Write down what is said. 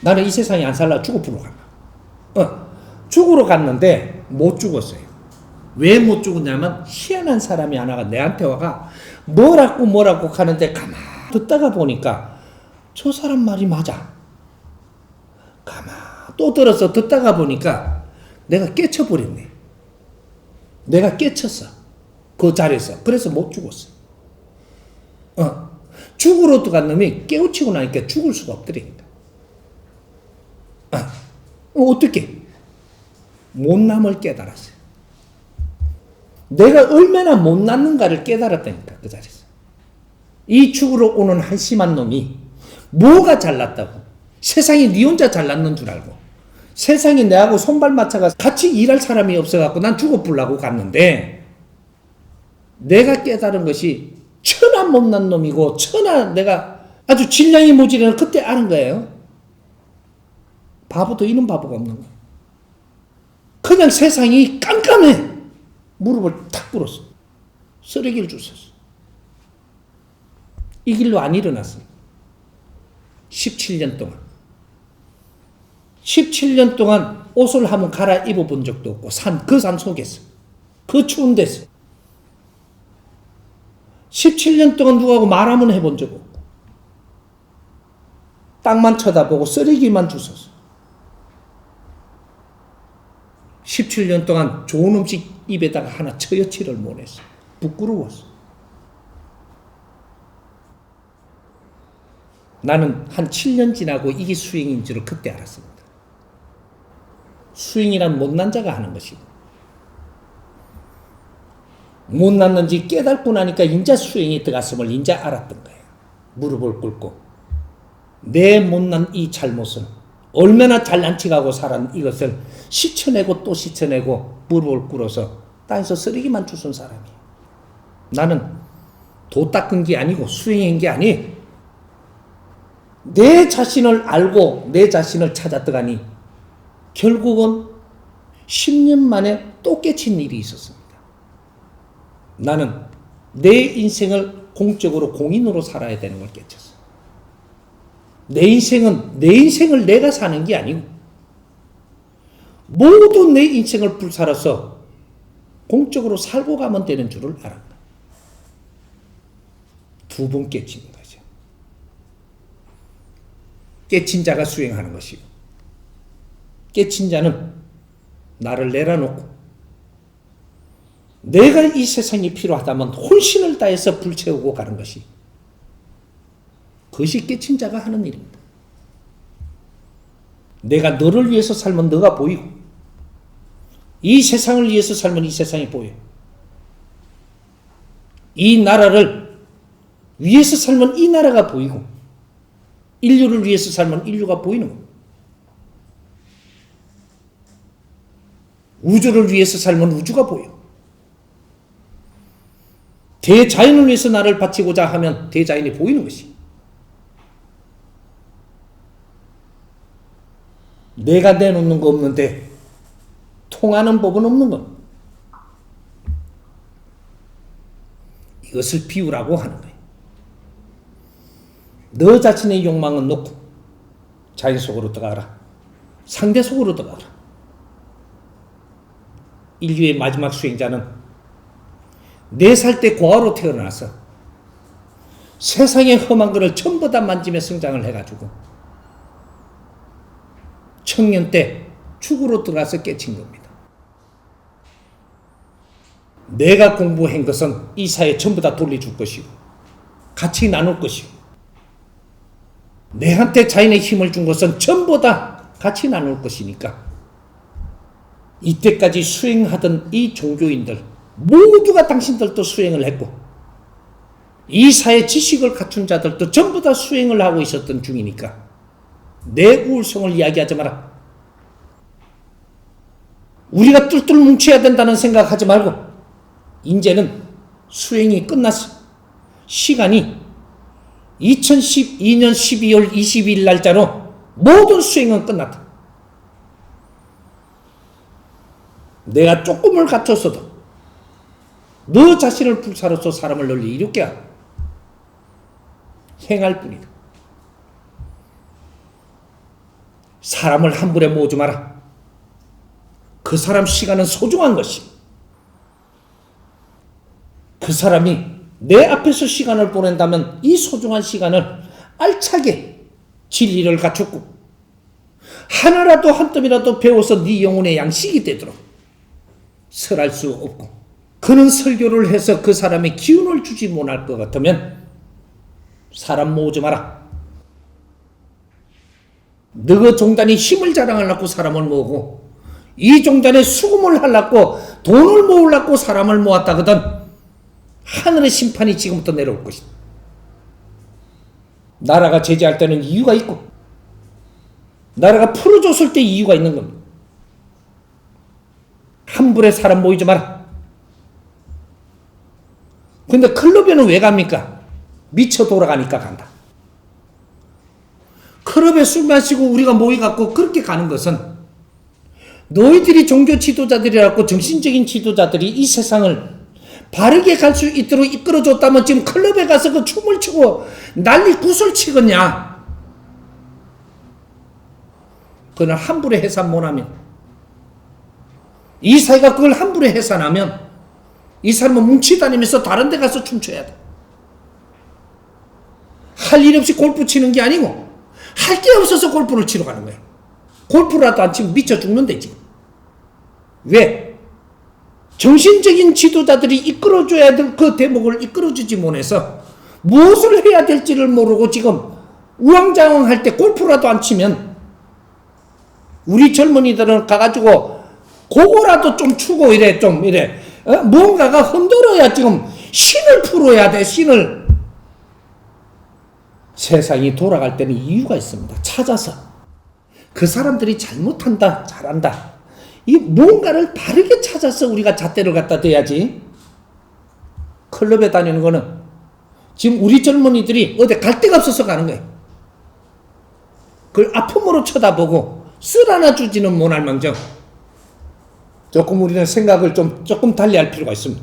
나는 이 세상에 안 살라 죽어 부러 간다. 죽으러 갔는데 못 죽었어요. 왜 못 죽었냐면 희한한 사람이 하나가 내한테 와가 뭐라고 하는데 가만 듣다가 보니까 저 사람 말이 맞아. 가만 또 들어서 듣다가 보니까 내가 깨쳐버렸네. 내가 깨쳤어. 그 자리에서. 그래서 못 죽었어. 죽으러 들어간 놈이 깨우치고 나니까 죽을 수가 없더라니까. 어떻게? 못남을 깨달았어요. 내가 얼마나 못났는가를 깨달았다니까, 그 자리에서. 이 죽으러 오는 한심한 놈이 뭐가 잘났다고? 세상에 니 혼자 잘났는 줄 알고. 세상에 내하고 손발 맞춰가 같이 일할 사람이 없어갖고 난 죽어 불라고 갔는데 내가 깨달은 것이 천하 못난 놈이고 내가 아주 질량이 모자라는 그때 아는 거예요. 바보도 이런 바보가 없는 거야. 그냥 세상이 깜깜해. 무릎을 탁 꿇었어. 쓰레기를 주웠어. 이 길로 안 일어났어. 17년 동안. 17년 동안 옷을 한번 갈아입어 본 적도 없고 그 산 속에서. 그 추운 데서. 17년 동안 누구하고 말 한번 해본 적 없고 땅만 쳐다보고 쓰레기만 주웠어. 17년 동안 좋은 음식 입에다가 하나 처여치를 못했어. 부끄러웠어. 나는 한 7년 지나고 이게 수행인 줄을 그때 알았습니다. 수행이란 못난 자가 하는 것이고 못났는지 깨닫고 나니까 인자 수행이 들어갔음을 인자 알았던 거예요. 무릎을 꿇고 내 못난 이 잘못은 얼마나 잘난 척하고 살았는 이것을 씻어내고 또 씻어내고 무릎을 꿇어서 땅에서 쓰레기만 주운 사람이에요. 나는 도 닦은 게 아니고 수행한 게 아니에요. 내 자신을 알고 내 자신을 찾았더니 결국은 10년 만에 또 깨친 일이 있었습니다. 나는 내 인생을 공적으로 공인으로 살아야 되는 걸 깨쳤어. 내 인생을 내가 사는 게 아니고 모두 내 인생을 불살아서 공적으로 살고 가면 되는 줄을 알았다. 두 번 깨치는 거죠. 깨친 자가 수행하는 것이고 깨친 자는 나를 내려놓고 내가 이 세상이 필요하다면 혼신을 다해서 불태우고 가는 것이 그것이 깨친 자가 하는 일입니다. 내가 너를 위해서 살면 너가 보이고 이 세상을 위해서 살면 이 세상이 보여. 이 나라를 위해서 살면 이 나라가 보이고 인류를 위해서 살면 인류가 보이는 거예요. 우주를 위해서 살면 우주가 보여. 대자연을 위해서 나를 바치고자 하면 대자연이 보이는 것이. 내가 내놓는 거 없는데 통하는 법은 없는 것. 이것을 비우라고 하는 거예요. 너 자신의 욕망은 놓고 자연 속으로 들어가라. 상대 속으로 들어가라. 인류의 마지막 수행자는 4살 때 고아로 태어나서 세상의 험한 것을 전부 다 만지며 성장을 해가지고 청년 때 축으로 들어가서 깨친 겁니다. 내가 공부한 것은 이 사회에 전부 다 돌려줄 것이고 같이 나눌 것이고 내한테 자연의 힘을 준 것은 전부 다 같이 나눌 것이니까 이때까지 수행하던 이 종교인들 모두가 당신들도 수행을 했고 이 사회 지식을 갖춘 자들도 전부 다 수행을 하고 있었던 중이니까 내 우울성을 이야기하지 마라. 우리가 뚫뚫 뭉쳐야 된다는 생각하지 말고 이제는 수행이 끝났어. 시간이 2012년 12월 22일 날짜로 모든 수행은 끝났다. 내가 조금을 갖췄어도 너 자신을 불사로서 사람을 널리 이롭게 하고 행할 뿐이다. 사람을 함부로 모으지 마라. 그 사람 시간은 소중한 것이. 그 사람이 내 앞에서 시간을 보낸다면 이 소중한 시간을 알차게 진리를 갖추고 하나라도 한 뜸이라도 배워서 네 영혼의 양식이 되도록 설할 수 없고, 그는 설교를 해서 그 사람의 기운을 주지 못할 것 같으면 사람 모으지 마라. 너그 종단이 힘을 자랑하려고 사람을 모으고 이 종단에 수금을 하려고 돈을 모으려고 사람을 모았다거든 하늘의 심판이 지금부터 내려올 것이다. 나라가 제재할 때는 이유가 있고 나라가 풀어줬을 때 이유가 있는 겁니다. 함부로 사람 모이지 마라. 근데 클럽에는 왜 갑니까? 미쳐 돌아가니까 간다. 클럽에 술 마시고 우리가 모여갖고 그렇게 가는 것은 너희들이 종교 지도자들이라고 정신적인 지도자들이 이 세상을 바르게 갈 수 있도록 이끌어줬다면 지금 클럽에 가서 그 춤을 추고 난리 구슬 치겠냐? 그걸 함부로 해산 못하면, 이 사회가 그걸 함부로 해산하면 이 사람은 뭉치다니면서 다른 데 가서 춤춰야 돼. 할 일 없이 골프 치는 게 아니고 할 게 없어서 골프를 치러 가는 거야. 골프라도 안 치면 미쳐 죽는데 지금. 왜? 정신적인 지도자들이 이끌어줘야 될 그 대목을 이끌어주지 못해서 무엇을 해야 될지를 모르고 지금 우왕좌왕할 때 골프라도 안 치면 우리 젊은이들은 가가지고 그거라도 좀 추고 이래 좀 이래 뭔가가 흔들어야 지금 신을 풀어야 돼. 신을. 세상이 돌아갈 때는 이유가 있습니다. 찾아서 그 사람들이 잘못한다 잘한다 이 뭔가를 바르게 찾아서 우리가 잣대를 갖다 대야지. 클럽에 다니는 거는 지금 우리 젊은이들이 어디 갈 데가 없어서 가는 거예요. 그걸 아픔으로 쳐다보고 쓸 하나 주지는 못할 망정 조금 우리는 생각을 조금 달리 할 필요가 있습니다.